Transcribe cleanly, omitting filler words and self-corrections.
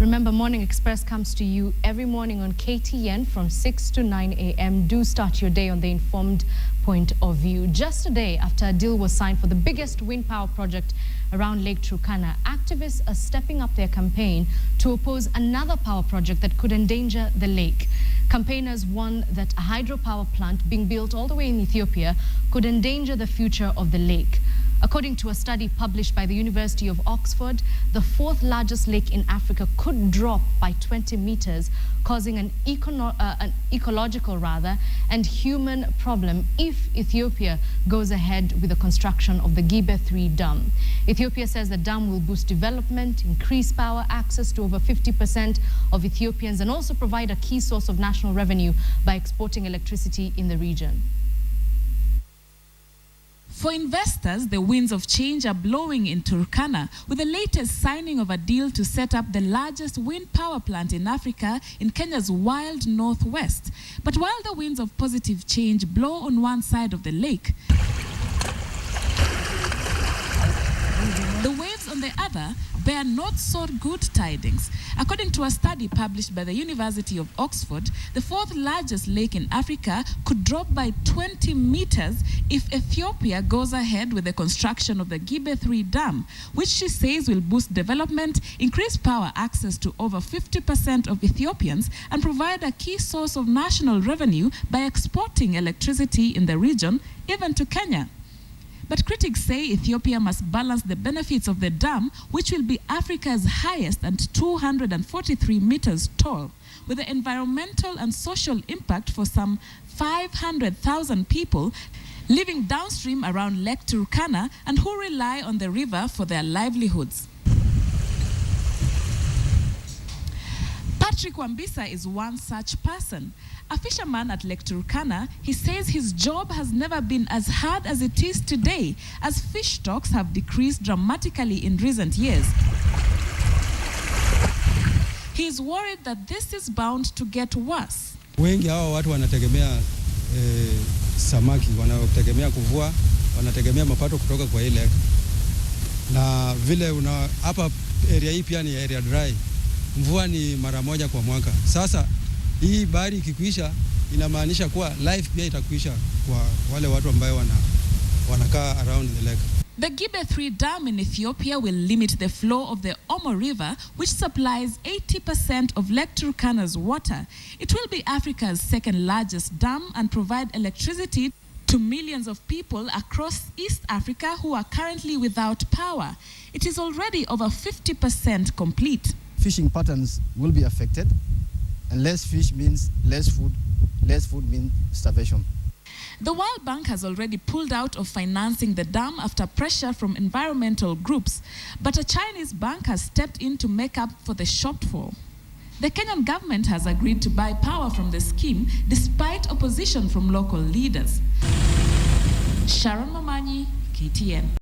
Remember, Morning Express comes to you every morning on KTN from 6 to 9 a.m. Do start your day on the informed point of view. Just a day after a deal was signed for the biggest wind power project around Lake Turkana, activists are stepping up their campaign to oppose another power project that could endanger the lake. Campaigners warn that a hydropower plant being built all the way in Ethiopia could endanger the future of the lake. According to a study published by the University of Oxford, the fourth largest lake in Africa could drop by 20 meters, causing an ecological and human problem if Ethiopia goes ahead with the construction of the Gibe 3 dam. Ethiopia says the dam will boost development, increase power access to over 50% of Ethiopians, and also provide a key source of national revenue by exporting electricity in the region. For investors, the winds of change are blowing in Turkana, with the latest signing of a deal to set up the largest wind power plant in Africa in Kenya's wild northwest. But while the winds of positive change blow on one side of the lake, the waves on the other bear not so good tidings. According to a study published by the University of Oxford, the fourth largest lake in Africa could drop by 20 meters if Ethiopia goes ahead with the construction of the Gibe 3 dam, which she says will boost development, increase power access to over 50% of Ethiopians, and provide a key source of national revenue by exporting electricity in the region, even to Kenya. But critics say Ethiopia must balance the benefits of the dam, which will be Africa's highest and 243 meters tall, with the environmental and social impact for some 500,000 people living downstream around Lake Turkana and who rely on the river for their livelihoods. Patrick Wambisa is one such person. A fisherman at Lake Turkana, he says his job has never been as hard as it is today, as fish stocks have decreased dramatically in recent years. He is worried that this is bound to get worse. Wengi hao watu wanategemea samaki, wanategemea kuvua, wanategemea mapato kutoka kwa ile lake. Na vile hapa area hii pia ni area dry. Mvua ni mara moja kwa mwaka. Sasa hii bahari ikikuisha inamaanisha kuwa life pia itakuisha kwa wale watu ambao wanakaa around the lake. The Gibe 3 dam in Ethiopia will limit the flow of the Omo River, which supplies 80% of Lake Turkana's water. It will be Africa's second largest dam and provide electricity to millions of people across East Africa who are currently without power. It is already over 50% complete. Fishing patterns will be affected, and less fish means less food. Less food means starvation. The World Bank has already pulled out of financing the dam after pressure from environmental groups, but a Chinese bank has stepped in to make up for the shortfall. The Kenyan government has agreed to buy power from the scheme despite opposition from local leaders. Sharon Mamanyi, KTN.